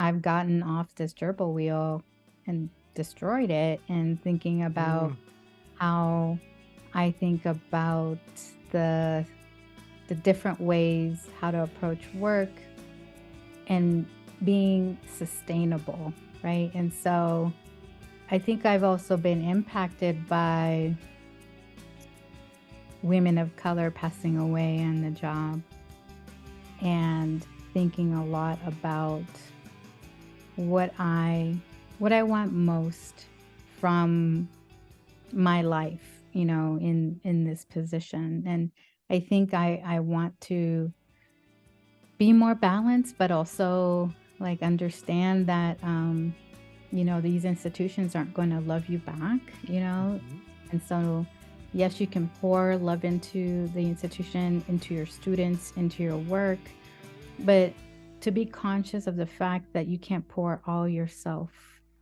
I've gotten off this gerbil wheel and destroyed it, and thinking about how I think about the different ways how to approach work and being sustainable, right? And so I think I've also been impacted by women of color passing away on the job, and thinking a lot about what I want most from my life, in this position. And I think I want to be more balanced, but also like understand that, these institutions aren't going to love you back, and so yes, you can pour love into the institution, into your students, into your work, but to be conscious of the fact that you can't pour all yourself,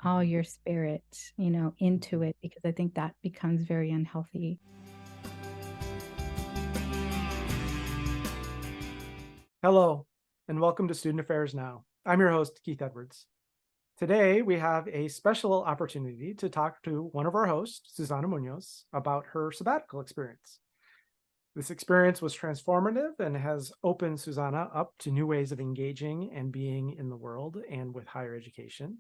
all your spirit, into it, because I think that becomes very unhealthy. Hello, and welcome to Student Affairs Now. I'm your host, Keith Edwards. Today, we have a special opportunity to talk to one of our hosts, Susana Muñoz, about her sabbatical experience. This experience was transformative and has opened Susana up to new ways of engaging and being in the world and with higher education.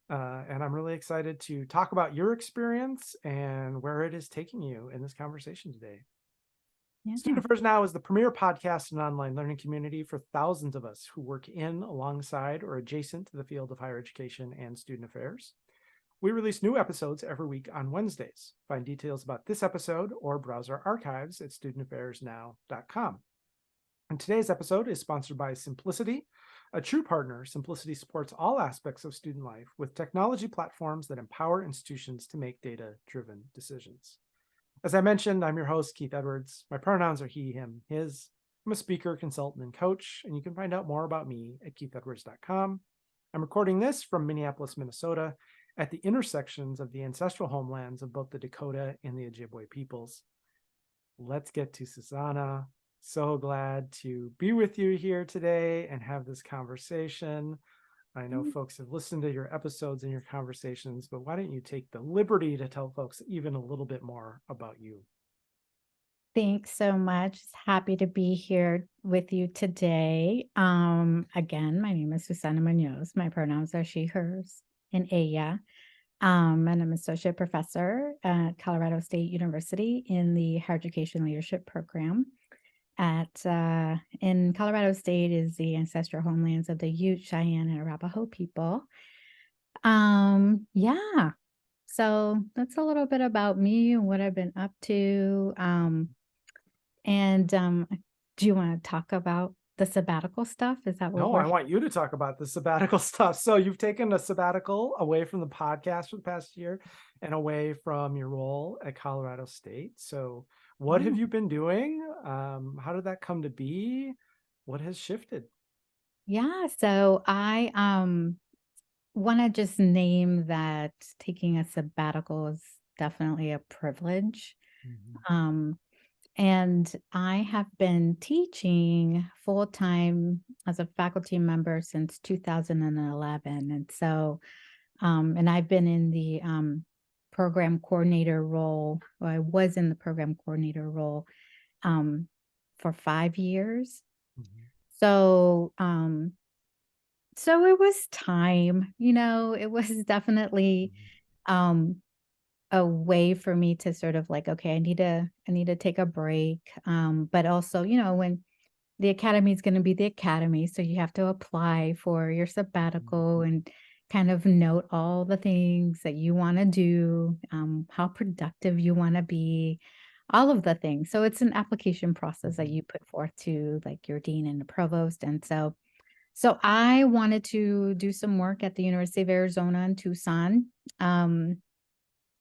And I'm really excited to talk about your experience and where it is taking you in this conversation today. Yeah. Student Affairs Now is the premier podcast and online learning community for thousands of us who work in, alongside, or adjacent to the field of higher education and student affairs. We release new episodes every week on Wednesdays. Find details about this episode or browse our archives at studentaffairsnow.com. And today's episode is sponsored by Simplicity. A true partner, Simplicity supports all aspects of student life with technology platforms that empower institutions to make data-driven decisions. As I mentioned, I'm your host, Keith Edwards. My pronouns are he, him, his. I'm a speaker, consultant, and coach, and you can find out more about me at keithedwards.com. I'm recording this from Minneapolis, Minnesota, at the intersections of the ancestral homelands of both the Dakota and the Ojibwe peoples. Let's get to Susana. So glad to be with you here today and have this conversation. I know folks have listened to your episodes and your conversations, but why don't you take the liberty to tell folks even a little bit more about you? Thanks so much. Happy to be here with you today. Again, my name is Susana Muñoz. My pronouns are she, hers, and ella. And I'm associate professor at Colorado State University in the Higher Education Leadership Program. In Colorado State is the ancestral homelands of the Ute, Cheyenne, and Arapaho people. Yeah. So that's a little bit about me and what I've been up to. Do you want to talk about the sabbatical stuff? Is that what No, I want you to talk about the sabbatical stuff. So you've taken a sabbatical away from the podcast for the past year and away from your role at Colorado State. So what have you been doing? How did that come to be? What has shifted? Yeah, so I want to just name that taking a sabbatical is definitely a privilege. And I have been teaching full-time as a faculty member since 2011. And so, and I've been in the program coordinator role, or I was in the program coordinator role for 5 years. So, so it was time, it was definitely a way for me to sort of like, okay, I need to take a break. But also, when the academy is going to be the academy, so you have to apply for your sabbatical and kind of note all the things that you want to do, how productive you want to be, all of the things. So it's an application process that you put forth to like your dean and the provost. And so I wanted to do some work at the University of Arizona in Tucson.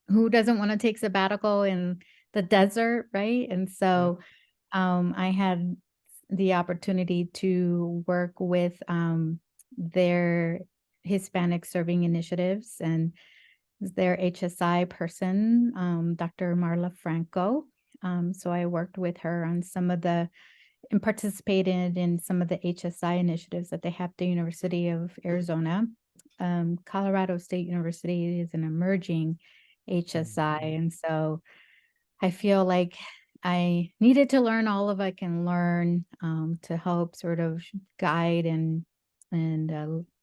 Who doesn't want to take sabbatical in the desert, right? And so I had the opportunity to work with their Hispanic serving initiatives and their HSI person, Dr. Marla Franco. So I worked with her on some of the and participated in some of the HSI initiatives that they have at the University of Arizona. Colorado State University is an emerging HSI. And so I feel like I needed to learn all of I can learn to help sort of guide and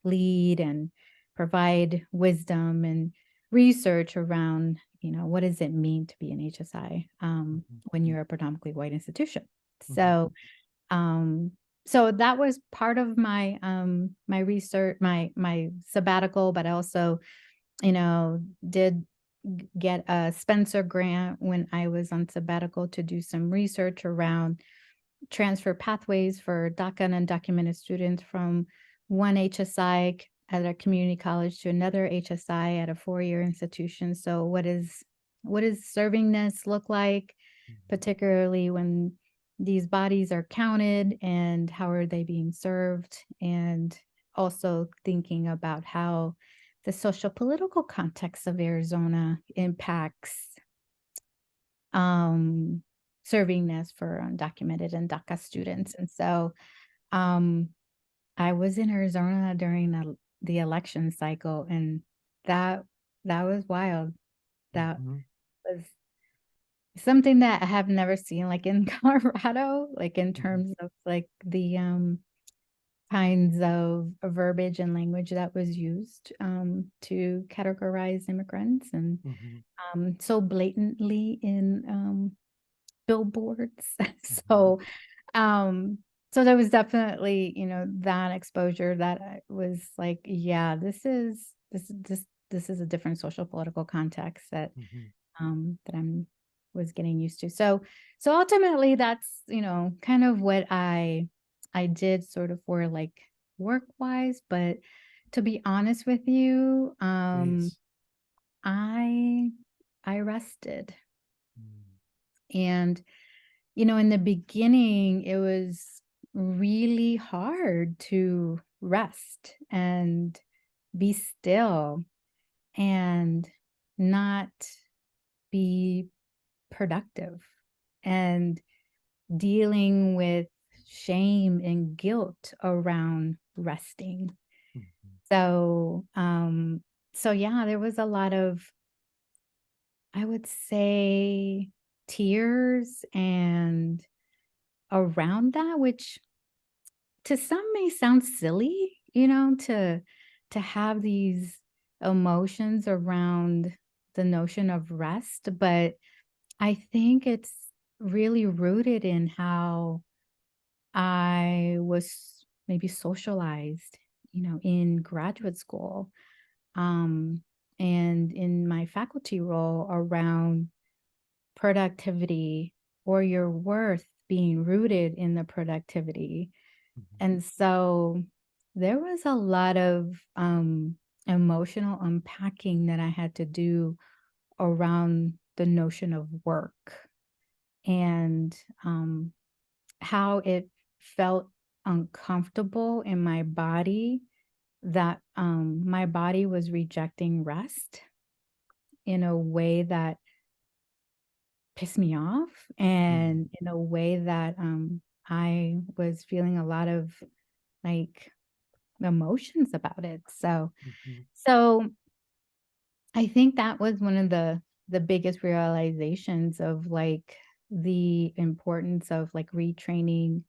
lead and provide wisdom and research around, what does it mean to be an HSI when you're a predominantly white institution. So, so that was part of my my research, my sabbatical, but I also, did get a Spencer grant when I was on sabbatical to do some research around transfer pathways for DACA and undocumented students from one HSI at a community college to another HSI at a 4-year institution. So what does servingness look like, particularly when these bodies are counted, and how are they being served? And also thinking about how the social political context of Arizona impacts servingness for undocumented and DACA students. And so I was in Arizona during the election cycle, and that was wild. That was something that I have never seen, like in Colorado, like in terms of like the kinds of verbiage and language that was used to categorize immigrants, and so blatantly in billboards. So so there was definitely, that exposure that I was like, yeah, this is a different social political context that that I'm was getting used to. So ultimately that's, kind of what I did sort of for like work wise. But to be honest with you, I rested. And, in the beginning, it was really hard to rest and be still and not be productive, and dealing with shame and guilt around resting. So, so yeah, there was a lot of, I would say, tears and around that, which to some may sound silly, to have these emotions around the notion of rest, but I think it's really rooted in how I was maybe socialized, in graduate school, and in my faculty role around productivity or your worth being rooted in the productivity. And so there was a lot of emotional unpacking that I had to do around the notion of work, and how it felt uncomfortable in my body, that my body was rejecting rest in a way that pissed me off, and in a way that I was feeling a lot of like emotions about it. So I think that was one of the biggest realizations of like the importance of like retraining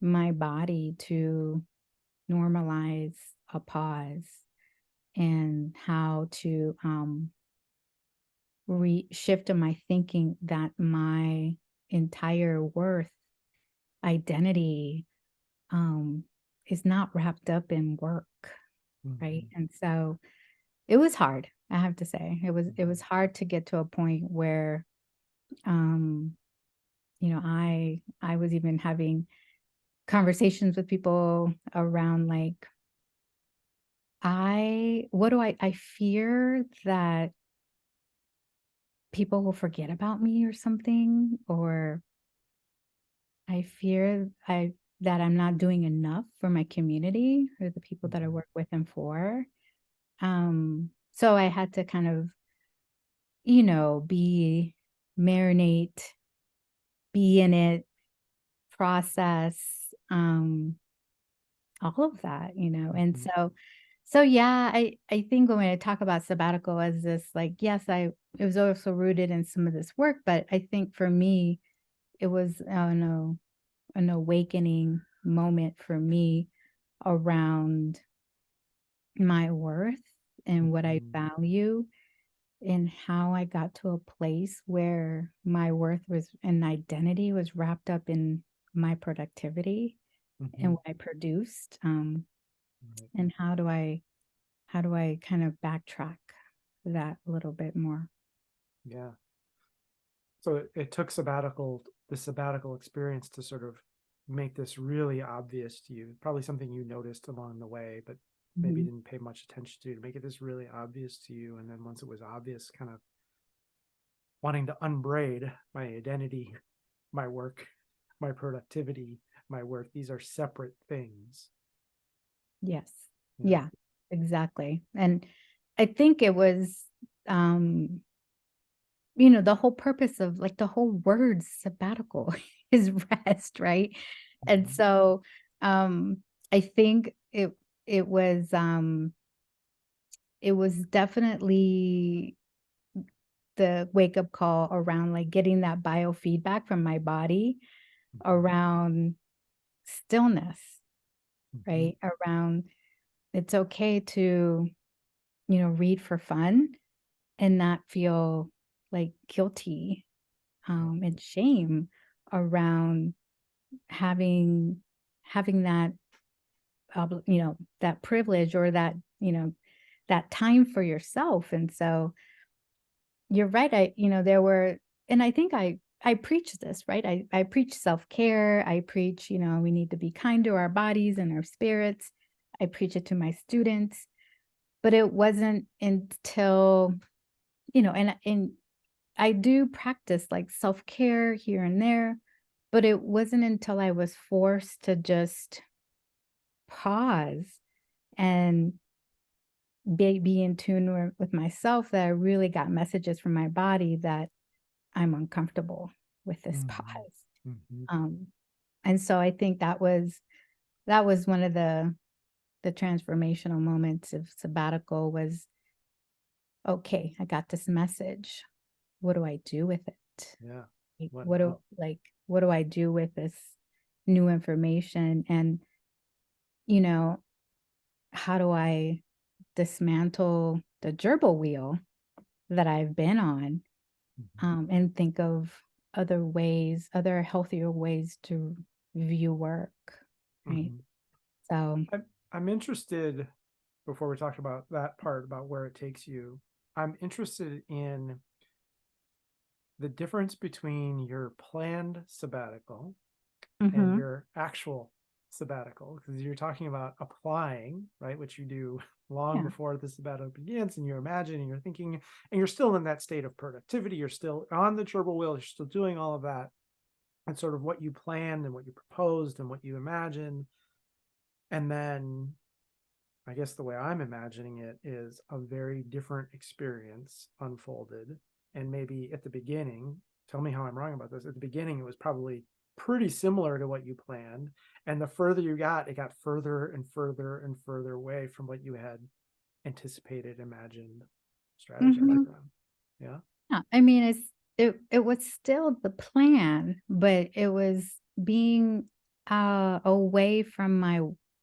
my body to normalize a pause, and how to shift in my thinking that my entire worth, identity, is not wrapped up in work, right? And so it was hard. I have to say, it was hard to get to a point where, I was even having conversations with people around like, I fear that people will forget about me or something, or I fear that I'm not doing enough for my community or the people that I work with and for. So I had to kind of, marinate, be in it process all of that, and Mhm. so yeah, I think when I talk about sabbatical as this, like, yes, it was also rooted in some of this work, but I think for me, it was, I don't know, an awakening moment for me around my worth and what I Mhm. value and how I got to a place where my worth was and identity was wrapped up in my productivity and Mhm. what I produced. Right. And how do I kind of backtrack that a little bit more? Yeah. So it took the sabbatical experience to sort of make this really obvious to you. Probably something you noticed along the way, but maybe Mhm. didn't pay much attention to make it this really obvious to you. And then once it was obvious, kind of wanting to unbraid my identity, my work, my productivity, my worth. These are separate things. Yes. Yeah. Yeah, exactly. And I think it was, um, the whole purpose of like the whole word sabbatical is rest, right? And Mhm. so um I think it was definitely the wake up call around like getting that biofeedback from my body Mhm. around stillness, Mhm. right? Around it's okay to, read for fun and not feel like guilty Right. and shame around having having that that privilege or that that time for yourself. And so you're right. There were, and I think I preach this, right? I preach self-care. I preach, we need to be kind to our bodies and our spirits. I preach it to my students, but it wasn't until, and I do practice like self-care here and there, but it wasn't until I was forced to just pause and be in tune with myself that I really got messages from my body that I'm uncomfortable with this pause. Mhm. Mhm. Um, and so I think that was one of the transformational moments of sabbatical was, okay, I got this message. What do I do with it? Yeah. Like, What now? what do I do with this new information? And, you know, how do I dismantle the gerbil wheel that I've been on, Mhm. and think of other ways, other healthier ways to view work, right? Mhm. So, I'm interested, before we talk about that part about where it takes you, I'm interested in the difference between your planned sabbatical and mhm, your actual sabbatical, because you're talking about applying, right, which you do long yeah, before the sabbatical begins, and you're imagining, you're thinking, and you're still in that state of productivity, you're still on the gerbil wheel, you're still doing all of that, and sort of what you planned and what you proposed and what you imagined. And then I guess the way I'm imagining it is a very different experience unfolded. And maybe at the beginning, tell me how I'm wrong about this. At the beginning, it was probably pretty similar to what you planned. And the further you got, it got further and further and further away from what you had anticipated, imagined, strategized mhm. around. Yeah. Yeah, I mean, it was still the plan, but it was being, away from my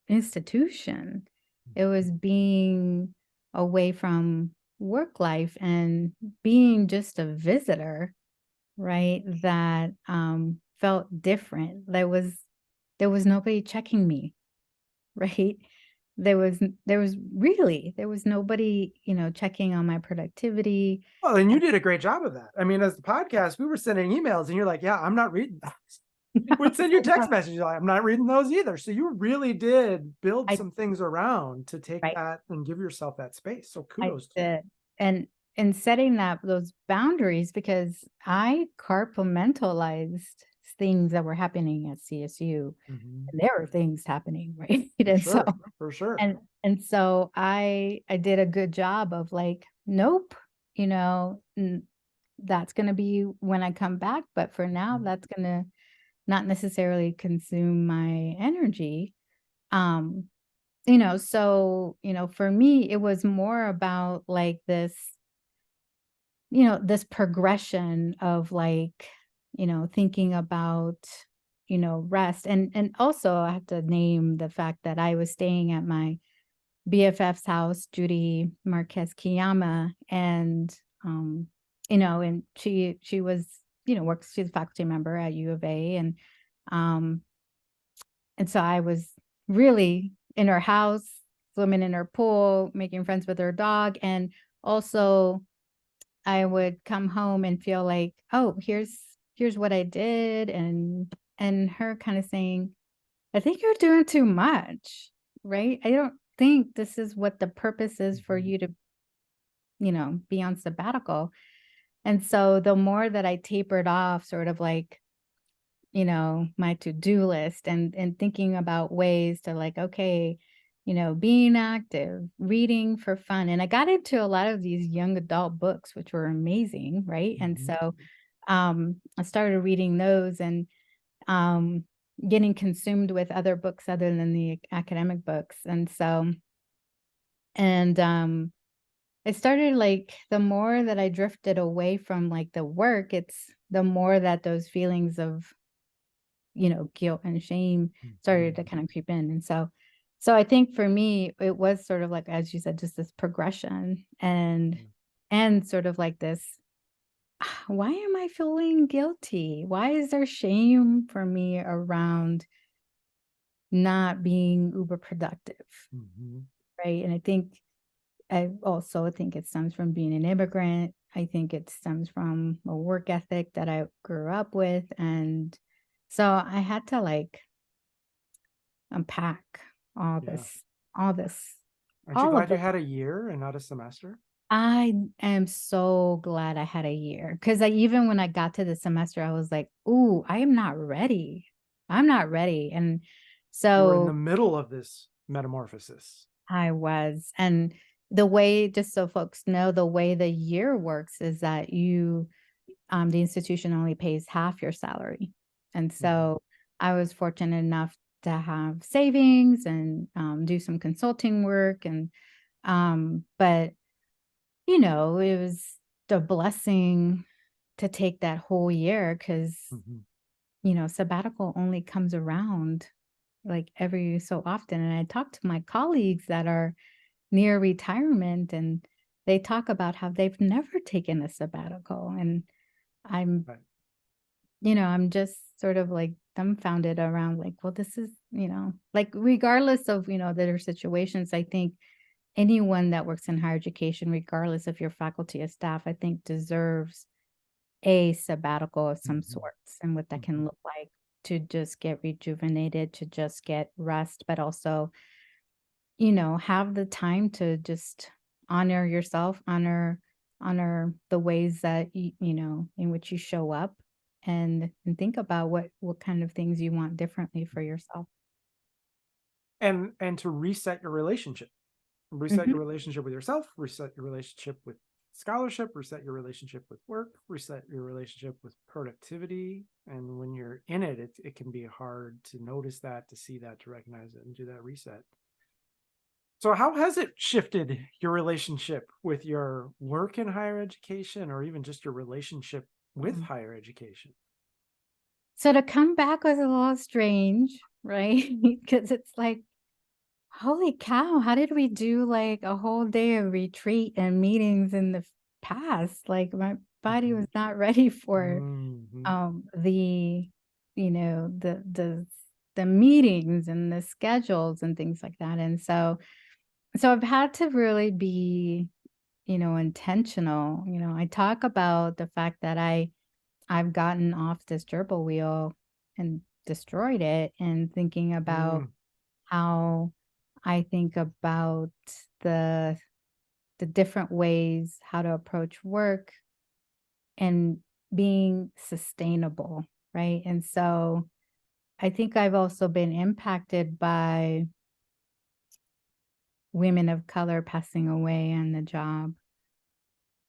institution. It was being away from work life and being just a visitor, right? That, felt different. There was nobody checking me, right? There was nobody, checking on my productivity. Well, and you did a great job of that. I mean, as the podcast, we were sending emails and you're like, yeah, I'm not reading that. We'd send you text messages like, I'm not reading those either. So you really did build I some things around to take right, that and give yourself that space. So I kudos to you. did. And setting those boundaries because I compartmentalized things that were happening at CSU, Mhm. and there were things happening, right? For And so sure. For sure. I did a good job of like, nope, that's gonna be when I come back, but for now, Mhm. that's gonna not necessarily consume my energy. So, for me, it was more about like this, this progression of like, thinking about, rest. And also I have to name the fact that I was staying at my BFF's house, Judy Marquez Kiyama, um, and she was, she's a faculty member at U of A, um, and so I was really in her house, swimming in her pool, making friends with her dog, and also I would come home and feel like, oh, here's what I did, and her kind of saying, I think you're doing too much, right? I don't think this is what the purpose is for Mhm. you to, be on sabbatical. And so the more that I tapered off sort of like, my to-do list and thinking about ways to like, okay, being active, reading for fun. And I got into a lot of these young adult books, which were amazing, right? And Mhm. so I started reading those and um, getting consumed with other books other than the academic books. And it started like the more that I drifted away from like the work, it's the more that those feelings of, guilt and shame started to Mhm. kind of creep in. And so I think for me, it was sort of like, as you said, just this progression and sort of like this, why am I feeling guilty? Why is there shame for me around not being uber productive, Mhm. right? And I also think it stems from being an immigrant. I think it stems from a work ethic that I grew up with. And so I had to like unpack all Yeah. this, all this, Aren't you all of glad you the had a year and not a semester? I am so glad I had a year because even when I got to the semester, I was like, ooh, I am not ready. I'm not ready. And You were in the so middle of this metamorphosis. I was. And the way, just so folks know, the way the year works is that the institution only pays half your salary. And Mhm. so I was fortunate enough to have savings and do some consulting work. But it was the blessing to take that whole year because, Mhm. sabbatical only comes around like every so often. And I talk to my colleagues that are near retirement and they talk about how they've never taken a sabbatical. And I'm, Right. I'm just sort of like dumbfounded around like, well, this is, like regardless of, their situations, I think anyone that works in higher education, regardless if you're faculty or staff, I think deserves a sabbatical of some Mhm. sorts and what that can Mhm. look like to just get rejuvenated, to just get rest, but also, have the time to just honor yourself, honor the ways that in which you show up and think about what kind of things you want differently for yourself. And to reset your relationship. Reset Mhm. your relationship with yourself, reset your relationship with scholarship, reset your relationship with work, reset your relationship with productivity. And when you're in it, it can be hard to notice that, to see that, to recognize it, and do that reset. So, how has it shifted your relationship with your work in higher education, or even just your relationship with Mm. higher education? So to come back was a little strange, right? Because it's like, holy cow, how did we do like a whole day of retreat and meetings in the past? Like my body Mhm. was not ready for Mhm. the you know the meetings and the schedules and things like that. And so I've had to really be, intentional. I talk about the fact that I've gotten off this gerbil wheel and destroyed it and thinking about Mm. how I think about the the different ways how to approach work and being sustainable, right? And so I think I've also been impacted by women of color passing away on the job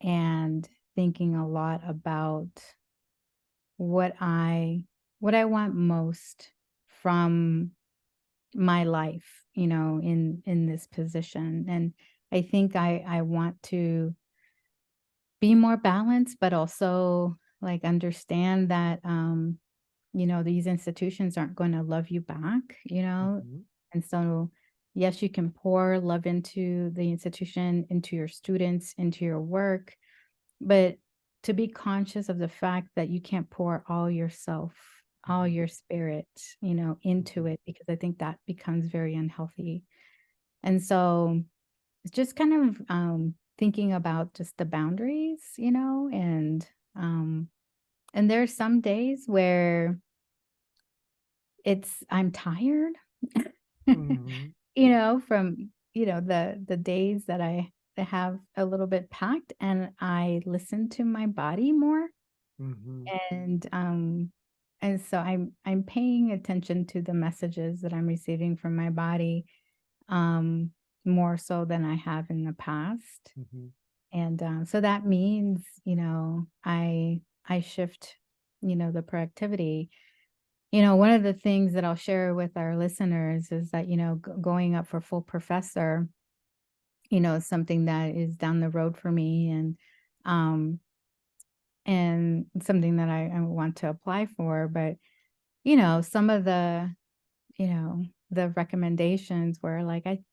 and thinking a lot about what I what I want most from my life, in this position. And I think I want to be more balanced, but also like understand that these institutions aren't going to love you back. Mhm. And so yes, you can pour love into the institution, into your students, into your work, but to be conscious of the fact that you can't pour all yourself, all Mhm. your spirit, into Mhm. it, because I think that becomes very unhealthy. And so it's just kind of thinking about just the boundaries, um and there's some days where I'm tired, Mhm. from, the days that I have a little bit packed, and I listen to my body more. Mhm. And so I'm paying attention to the messages that I'm receiving from my body, um, more so than I have in the past. Mhm. And so that means, I shift, the productivity. One of the things that I'll share with our listeners is that, going up for full professor, is something that is down the road for me, um, and something that I want to apply for. But, some of the recommendations were like, I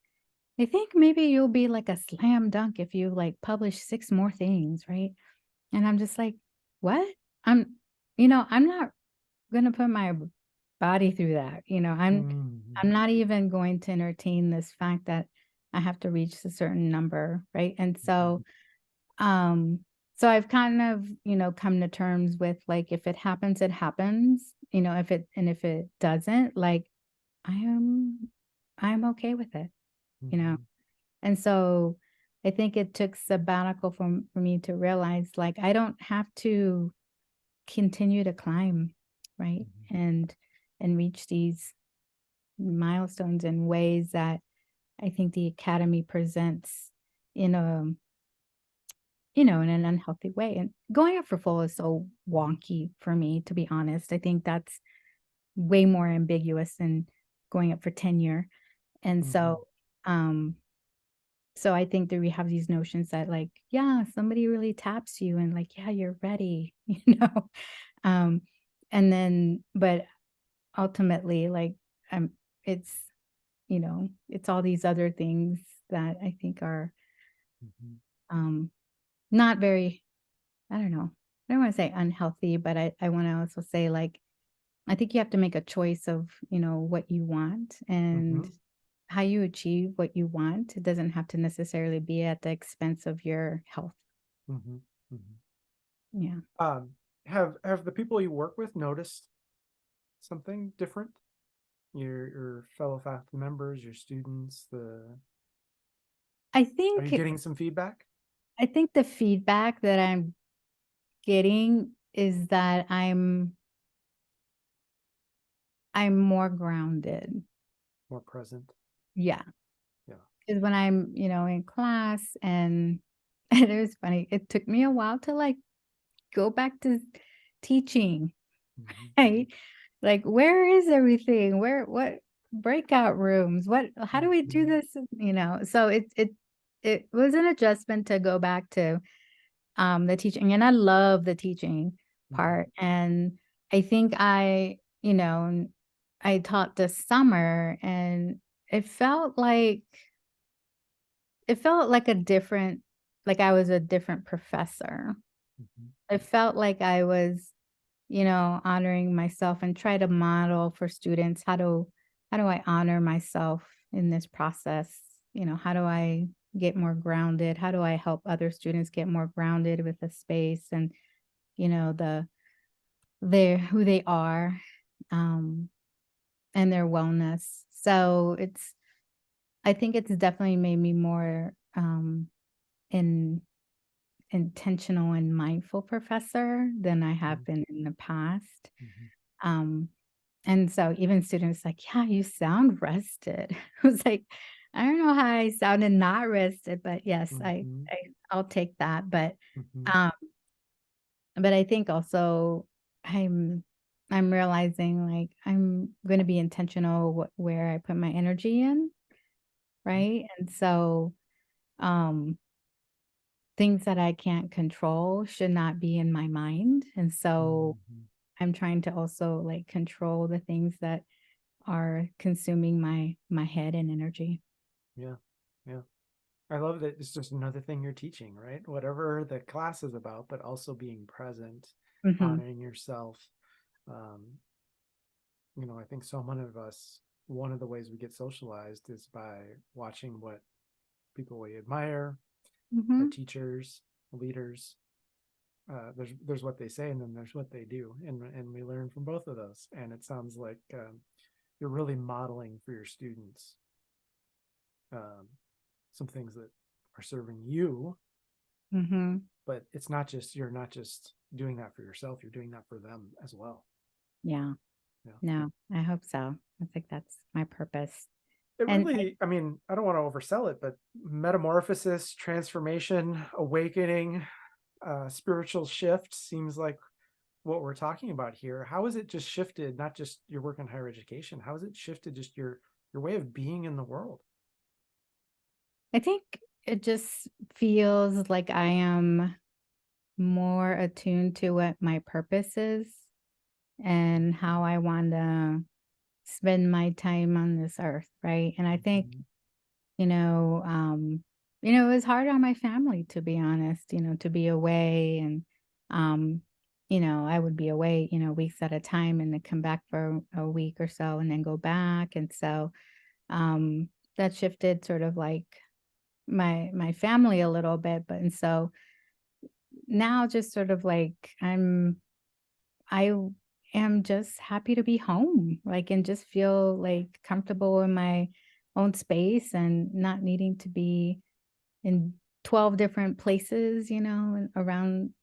think maybe you'll be like a slam dunk if you like publish 6 more things, right? And I'm just like, "What? I'm I'm not gonna put my body through that." I'm Mhm. not even going to entertain this fact that I have to reach a certain number, right? And Mhm. um, so I've kind of, come to terms with, like, if it happens, it happens, if it doesn't, like, I am I'm okay with it, you know? Mhm. And so I think it took sabbatical for me to realize, like, I don't have to continue to climb, right? Mhm. And reach these milestones in ways that I think the academy presents in a, in an unhealthy way. And going up for full is so wonky for me, to be honest. I think that's way more ambiguous than going up for tenure. And Mhm. um, so I think that we have these notions that, like, yeah, somebody really taps you and like, yeah, you're ready, Um, and then, but ultimately, like, it's, it's all these other things that I think are, Mhm. um, not very, I don't know. I don't want to say unhealthy, but I want to also say, like, I think you have to make a choice of, what you want and Mhm. how you achieve what you want. It doesn't have to necessarily be at the expense of your health. Mhm. Mhm. Yeah. Um, have the people you work with noticed something different? Your fellow faculty members, your students, the I are you think getting some feedback? I think the feedback that I'm getting is that I'm more grounded. More present? Yeah. Yeah. Because when I'm, in class, and and it was funny, it took me a while to, like, go back to teaching, Mhm. right? Like, where is everything? What breakout rooms? How do we do Mhm. this? So it was an adjustment to go back to the teaching, and I love the teaching Mhm. part. And I think I taught this summer, and it felt like a different, like I was a different professor. Mhm. It felt like I was, honoring myself and try to model for students how do I honor myself in this process? How do I get more grounded? How do I help other students get more grounded with the space and, the their who they are, um, and their wellness. So I think it's definitely made me more in intentional and mindful professor than I have Mhm. been in the past. Mhm. Um, and so even students like, yeah, you sound rested. I was like, I don't know how I sounded not rested, but yes, Mhm. I'll take that. Mhm. Um, but I think also I'm I'm realizing like I'm going to be intentional where I put my energy in, right? And so um things that I can't control should not be in my mind. And so Mhm. I'm trying to also like control the things that are consuming my head and energy. Yeah. Yeah. I love that it's just another thing you're teaching, right? Whatever the class is about, but also being present, Hmm. honoring yourself. Um, I think so many of us, one of the ways we get socialized is by watching what people we admire, our Hmm. teachers, leaders. There's what they say, and then there's what they do, and we learn from both of those. And it sounds like you're really modeling for your students um, some things that are serving you, Hmm. but you're not just doing that for yourself, you're doing that for them as well. Yeah. Yeah. No, I hope so. I think that's my purpose. It And really, I mean, I don't want to oversell it, but metamorphosis, transformation, awakening, spiritual shift seems like what we're talking about here. How has it just shifted, not just your work in higher education, how has it shifted just your way of being in the world? I think it just feels like I am more attuned to what my purpose is and how I want to spend my time on this earth, right? And I think, Mhm. you know, um, it was hard on my family to be honest, to be away and um, I would be away, weeks at a time and then come back for a week or so and then go back. And so um that shifted sort of like my family a little bit, but and so now just sort of like I am just happy to be home, like, and just feel like comfortable in my own space and not needing to be in 12 different places, and around,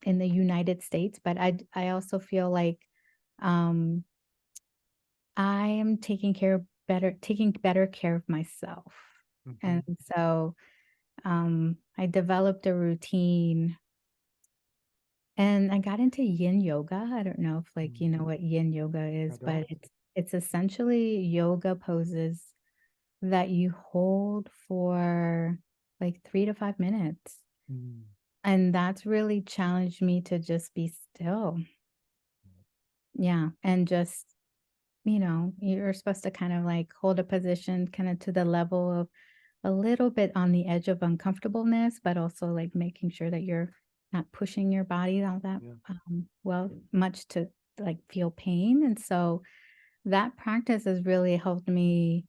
in the United States. But I also feel like um I am taking better care of myself. And Mhm. so I developed a routine and I got into yin yoga. I don't know if like you Mm. know what yin yoga I is, but don't. it's essentially yoga poses that you hold for like 3 to 5 minutes. Mm. And that's really challenged me to just be still. Yeah. And just, you're supposed to kind of like hold a position kind of to the level of a little bit on the edge of uncomfortableness, but also like making sure that you're not pushing your body all that Yeah. much to like feel pain. And so that practice has really helped me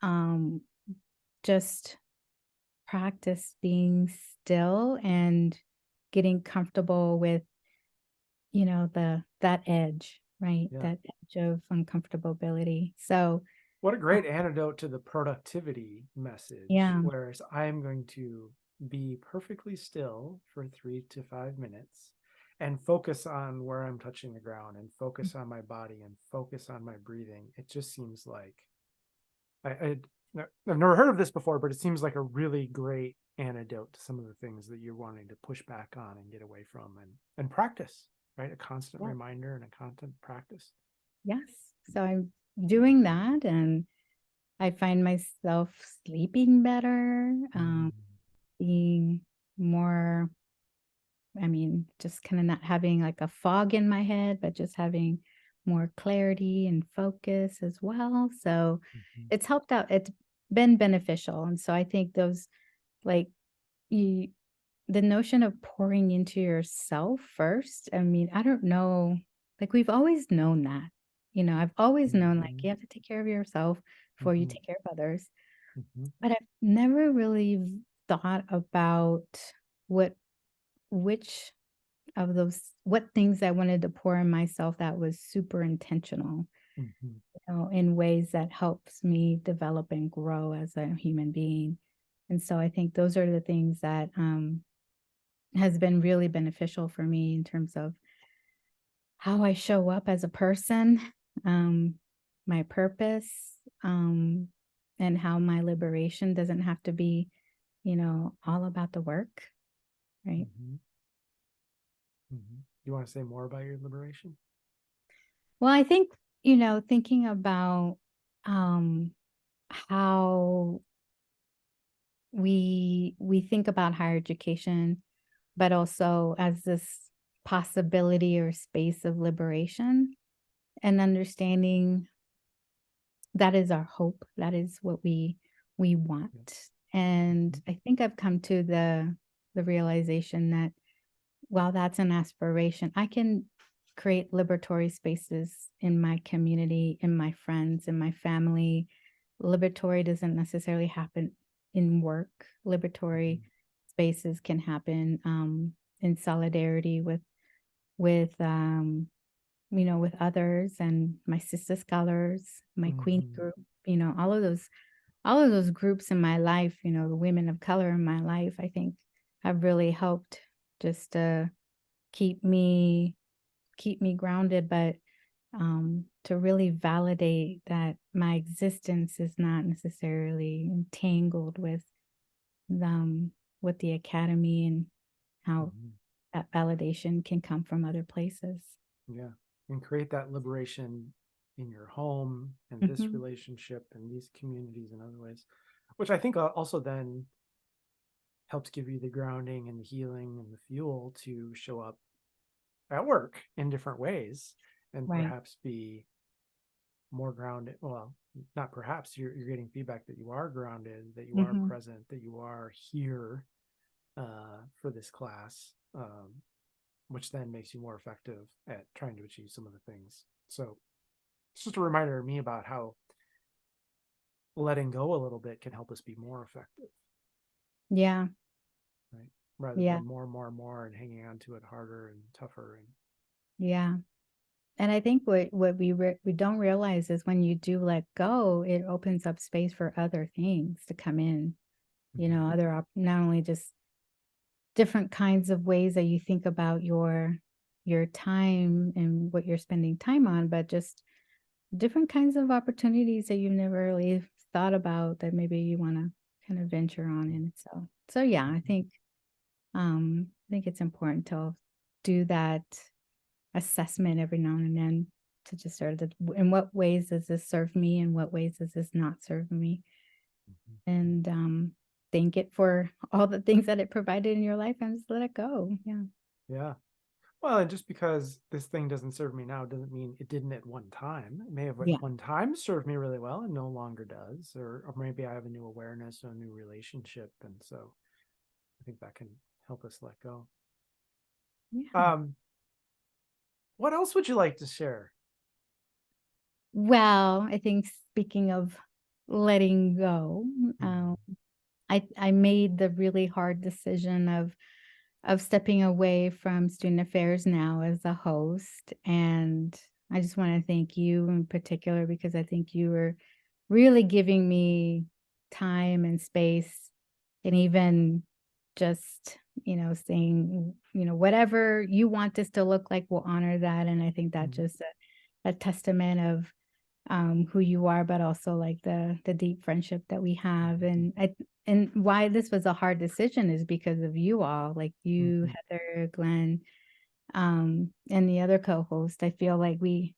um just practice being still and getting comfortable with, that edge, right? Yeah. That edge of uncomfortability. So What a uh, great antidote to the productivity message, yeah. whereas I'm going to be perfectly still for 3 to 5 minutes and focus on where I'm touching the ground and focus on my body and focus on my breathing. It just seems like I've never heard of this before, but it seems like a really great antidote to some of the things that you're wanting to push back on and get away from and practice, right? A constant Yeah. reminder and a constant practice. Yes. So I'm doing that and I find myself sleeping better, Mm. being more, I mean, just kind of not having like a fog in my head, but just having more clarity and focus as well. So Mhm. it's helped out. It's been beneficial. And so I think those like you the notion of pouring into yourself first, I mean, I don't know, like we've always known that. I've always known like Mhm. you have to take care of yourself before you Mhm. take care of others. Mhm. But I've never really thought about what which of those what things I wanted to pour in myself that was super intentional, Mhm. in ways that helps me develop and grow as a human being. And so I think those are the things that has been really beneficial for me in terms of how I show up as a person, um, my purpose, um, and how my liberation doesn't have to be, all about the work, right? Mhm. Mhm. You want to say more about your liberation? Well, I think, thinking about um, how we think about higher education, but also as this possibility or space of liberation, and understanding that is our hope. That is what we want. And Mhm. I think I've come to the realization that while that's an aspiration, I can create liberatory spaces in my community, in my friends, in my family. Liberatory doesn't necessarily happen in work. Liberatory Mhm. spaces can happen in solidarity with with others and my sister scholars, my Queen Mhm. group, all of those groups in my life, the women of color in my life, I think have really helped just to keep me grounded, but to really validate that my existence is not necessarily entangled with the academy and how Mhm. that validation can come from other places. Yeah. And create that liberation in your home and this Mhm. relationship and these communities and other ways, which I think also then helps give you the grounding and the healing and the fuel to show up at work in different ways and Right. perhaps be more grounded. Well, not perhaps, you're getting feedback that you are grounded, that you are Mhm. present, that you are here for this class, which then makes you more effective at trying to achieve some of the things. So it's just a reminder to me about how letting go a little bit can help us be more effective, Yeah. right? Rather Yeah. than more and hanging on to it harder and tougher. And Yeah. And I think what we don't realize is when you do let go, it opens up space for other things to come in, Mhm. not only just different kinds of ways that you think about your time and what you're spending time on, but just different kinds of opportunities that you've never really thought about that maybe you want to kind of venture on in. So yeah, Mhm. I think it's important to do that assessment every now and then to just sort of in what ways does this serve me and what ways does this not serve me, Mhm. and thank it for all the things that it provided in your life and just let it go. Yeah. Yeah. Well, and just because this thing doesn't serve me now doesn't mean it didn't at one time. It may have at Yeah. one time served me really well and no longer does, or maybe I have a new awareness or a new relationship. And so I think that can help us let go. Yeah. Um, what else would you like to share? Well, I think speaking of letting go, um, Mhm. I made the really hard decision of stepping away from student affairs now as a host, and I just want to thank you in particular because I think you were really giving me time and space, and even just saying whatever you want this to look like, we'll honor that. And I think that Mhm. just a testament of who you are, but also like the deep friendship that we have. Mhm. And why this was a hard decision is because of you all, like you, Mhm. Heather, Glenn, and the other co-host. I feel like we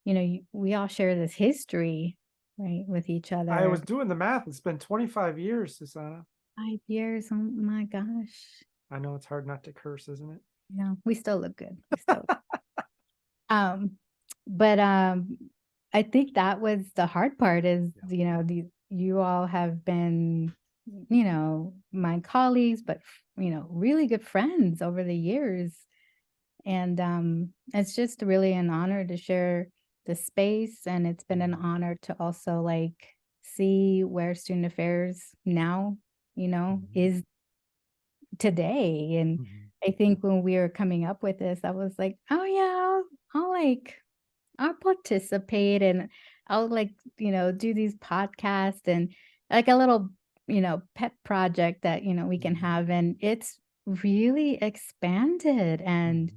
all share this history, right, with each I other. was doing the math. It's been 25 years, Susana. 5 years, oh my gosh. I know it's hard not to curse, isn't it? We still look good. We still um but I think that was the hard part is, Yeah. you all have been, my colleagues, but really good friends over the years. And it's just really an honor to share the space. And it's been an Mhm. honor to also like see where student affairs now, Mhm. is today. And Mhm. I think when we were coming up with this, I was like, oh yeah, I'll participate and I'll like, do these podcasts and like a little, pet project that, we can Mhm. have. And it's really expanded and Mhm.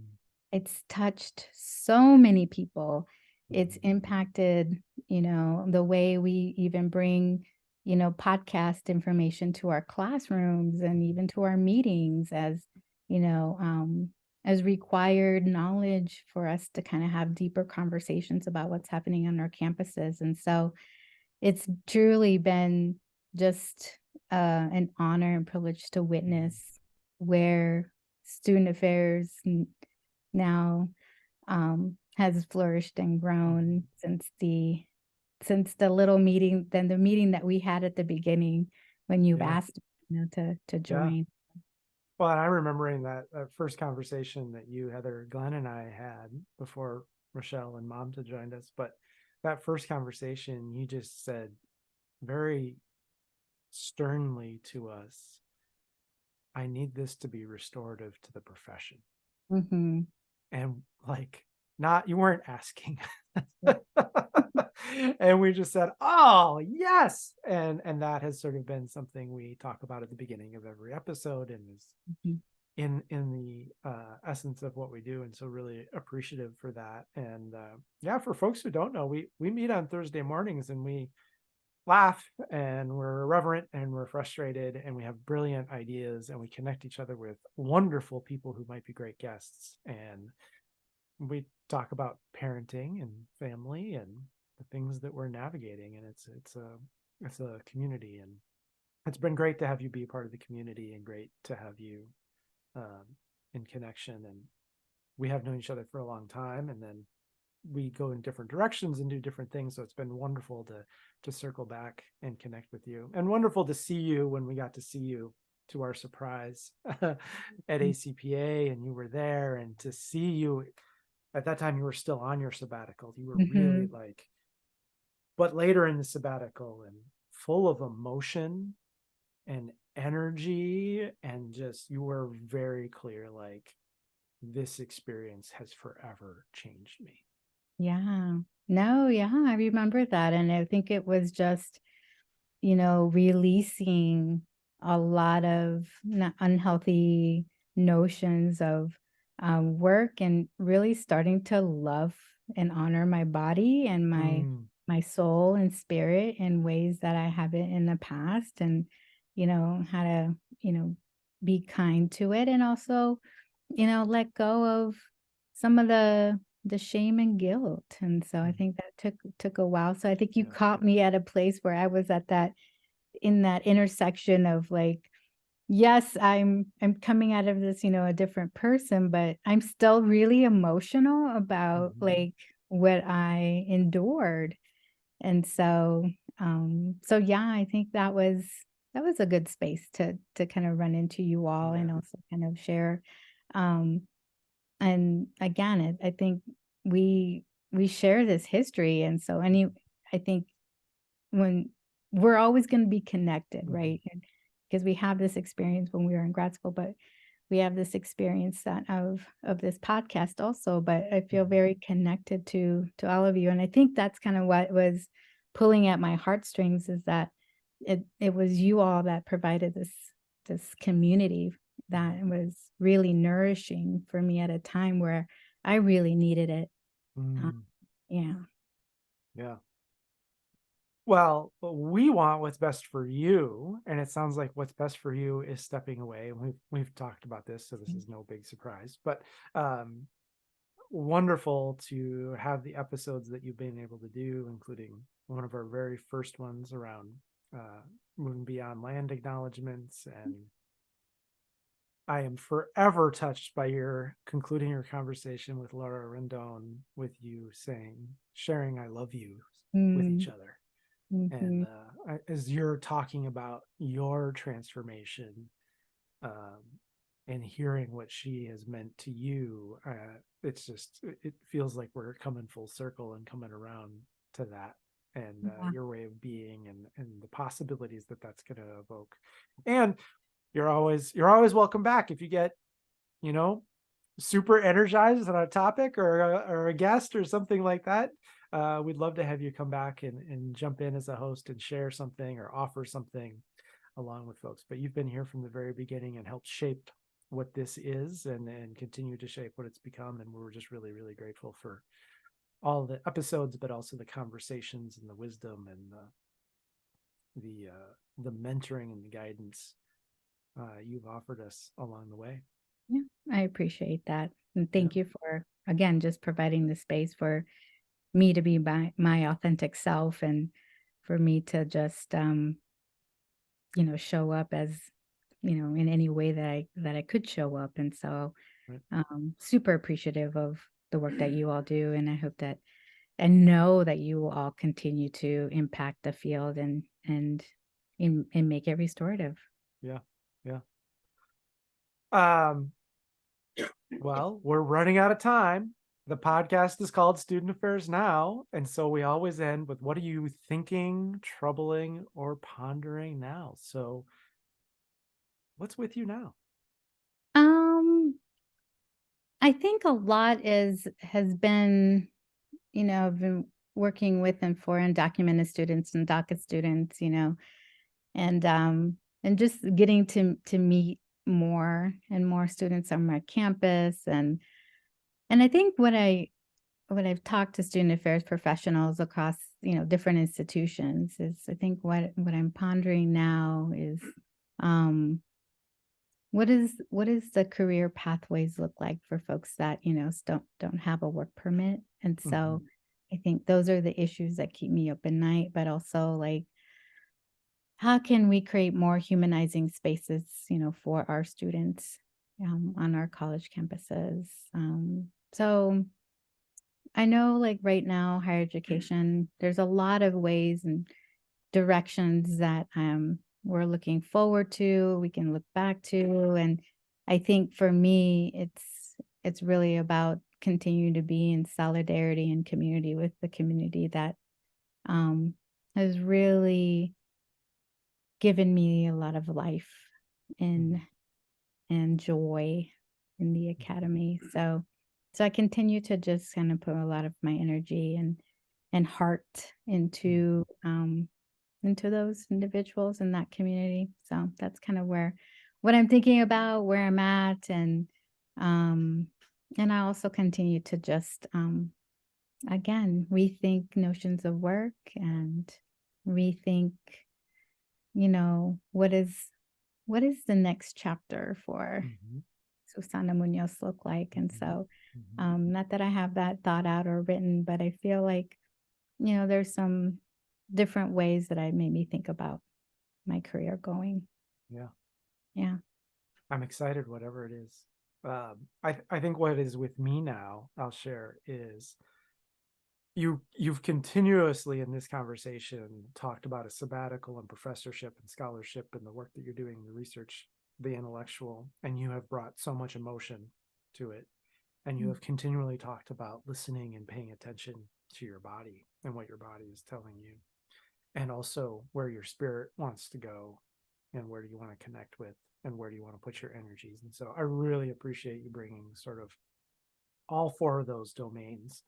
it's touched so many people. It's Mhm. impacted, the way we even bring, podcast information to our classrooms and even to our meetings as, you know, um, as required knowledge for us to kind of have deeper conversations about what's happening on our campuses. And so it's truly been just an honor and privilege to witness where student affairs now has flourished and grown since the little meeting, then the meeting that we had at the beginning when you've Yeah. asked, to Yeah. join. Well, and I'm remembering that first conversation that you, Heather, Glenn, and I had before Rochelle and Mom joined us. But that first conversation, you just said very sternly to us, I need this to be restorative to the profession. Mm-hmm. And like, not, you weren't asking. Yeah. And we just said, oh yes. And that has sort of been something we talk about at the beginning of every episode, and is Mm-hmm. in the essence of what we do. And so really appreciative for that. And yeah, for folks who don't know, we meet on Thursday mornings, and we laugh, and we're irreverent, and we're frustrated, and we have brilliant ideas, and we connect each other with wonderful people who might be great guests. And we talk about parenting and family and the things that we're navigating. And it's a community, and it's been great to have you be a part of the community, and great to have you in connection. And we have known each other for a long time, and then we go in different directions and do different things. So it's been wonderful to circle back and connect with you, and wonderful to see you when we got to see you, to our surprise, at ACPA, and you were there. And to see you at that time, you were still on your sabbatical. You were really Mm-hmm. like, but later in the sabbatical, and full of emotion and energy, and just, you were very clear, like, this experience has forever changed me. Yeah. No, yeah, I remember that. And I think it was just, releasing a lot of unhealthy notions of work, and really starting to love and honor my body and my soul and spirit in ways that I haven't in the past. And, how to, be kind to it, and also, let go of some of the shame and guilt. And so I think that took a while. So I think you Yeah. caught me at a place where I was at that in that intersection of like, yes, I'm coming out of this, a different person, but I'm still really emotional about like what I endured. And so yeah, I think that was a good space to kind of run into you all, Yeah. and also kind of share. Um, and again, I think we share this history, and so I think when we're always going to be connected, right? Because we have this experience when we were in grad school, but we have this experience that of this podcast also. But I feel very connected to all of you, and I think that's kind of what was pulling at my heartstrings, is that it was you all that provided this community that was really nourishing for me at a time where I really needed it. Yeah. Yeah. Well, we want what's best for you, and it sounds like what's best for you is stepping away. And we've talked about this, so this is no big surprise. But wonderful to have the episodes that you've been able to do, including one of our very first ones around moving beyond land acknowledgements. And I am forever touched by your concluding your conversation with Laura Rendon, with you sharing "I love you" with each other. Mm-hmm. And as you're talking about your transformation, um, and hearing what she has meant to you, it feels like we're coming full circle and coming around to that, and Yeah. your way of being, and the possibilities that that's going to evoke. And you're always welcome back if you get, you know, super energized on a topic, or a guest or something like that. We'd love to have you come back and jump in as a host and share something or offer something along with folks. But you've been here from the very beginning and helped shape what this is, and continue to shape what it's become. And we're just really, really grateful for all the episodes, but also the conversations and the wisdom, and the mentoring and the guidance you've offered us along the way. Yeah, I appreciate that. And Yeah. thank you for, again, just providing the space for me to be my authentic self and for me to just, show up as, in any way that I could show up. And so, Right. super appreciative of the work that you all do. And I hope that, and know that you will all continue to impact the field and make it restorative. Yeah. Yeah. Um, well, we're running out of time. The podcast is called Student Affairs Now. And so we always end with, what are you thinking, troubling, or pondering now? So what's with you now? Um, I think a lot has been, I've been working with and for undocumented students and DACA students, and just getting to meet more and more students on my campus. And I think what I've talked to student affairs professionals across, different institutions is, I think what I'm pondering now is, um what is the career pathways look like for folks that, don't have a work permit? And so Mhm. I think those are the issues that keep me up at night, but also, like, how can we create more humanizing spaces, for our students, on our college campuses? So I know, like, right now, higher education, there's a lot of ways and directions that we're looking forward to, we can look back to. And I think for me, it's really about continuing to be in solidarity and community with the community that um, has really given me a lot of life and Mhm. and joy in the academy. So I continue to just kind of put a lot of my energy and heart Mhm. into those individuals in that community. So that's kind of what I'm thinking about, where I'm at. Um and I also continue to just again rethink notions of work and rethink, what is the next chapter for Mhm. Susana Muñoz look like? And Mhm. so Mhm. not that I have that thought out or written, but I feel like, there's some different ways that I made me think about my career going. Yeah. Yeah. I'm excited, whatever it is. I think what is with me now, I'll share, is you've continuously in this conversation talked about a sabbatical and professorship and scholarship and the work that you're doing, the research, the intellectual, and you have brought so much emotion to it. And you Mm. have continually talked about listening and paying attention to your body and what your body is telling you, and also where your spirit wants to go and where do you want to connect with and where do you want to put your energies. And so I really appreciate you bringing sort of all four of those domains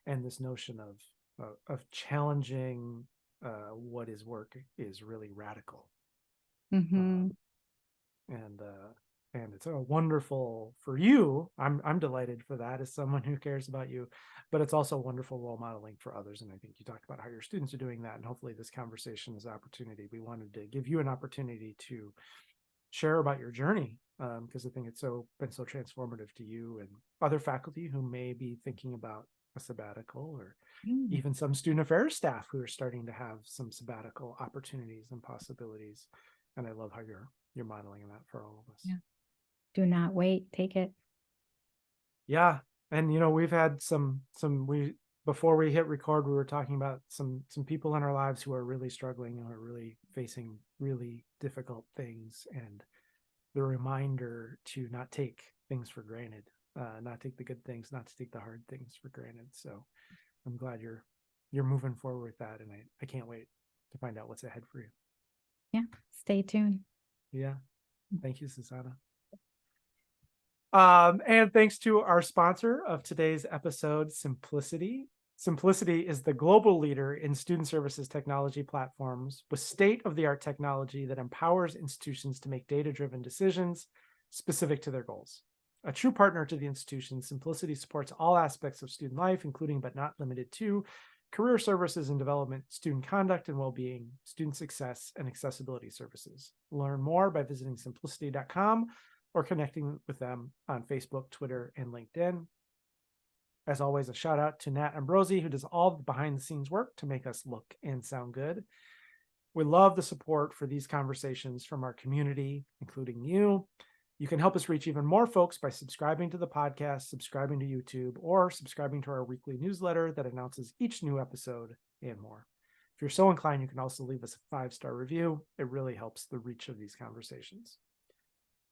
and this notion of challenging what is work is really radical. Mhm. And and it's a wonderful for you. I'm delighted for that as someone who cares about you, but it's also wonderful role modeling for others. And I think you talked about how your students are doing that, and hopefully this conversation is an opportunity. We wanted to give you an opportunity to share about your journey, because I think it's been so transformative to you and other faculty who may be thinking about a sabbatical, or Mm. even some student affairs staff who are starting to have some sabbatical opportunities and possibilities. And I love how you're modeling that for all of us. Yeah. Do not wait. Take it. Yeah. And we've had we before we hit record, we were talking about some people in our lives who are really struggling and are really facing really difficult things, and the reminder to not take things for granted, not take the good things, not to take the hard things for granted. So I'm glad you're moving forward with that, and I can't wait to find out what's ahead for you. Yeah. Stay tuned. Yeah. Thank you, Susana. And thanks to our sponsor of today's episode, Simplicity. Simplicity is the global leader in student services technology platforms with state-of-the-art technology that empowers institutions to make data-driven decisions specific to their goals. A true partner to the institution, Simplicity supports all aspects of student life, including but not limited to career services and development, student conduct and well-being, student success, and accessibility services. Learn more by visiting simplicity.com or connecting with them on Facebook, Twitter, and LinkedIn. As always, a shout out to Nat Ambrosi, who does all the behind the scenes work to make us look and sound good. We love the support for these conversations from our community, including you. You can help us reach even more folks by subscribing to the podcast, subscribing to YouTube, or subscribing to our weekly newsletter that announces each new episode and more. If you're so inclined, you can also leave us a 5-star review. It really helps the reach of these conversations.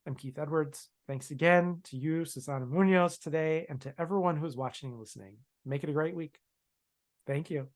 I'm Keith Edwards. Thanks again to you, Susana Muñoz, today, and to everyone who's watching and listening. Make it a great week. Thank you.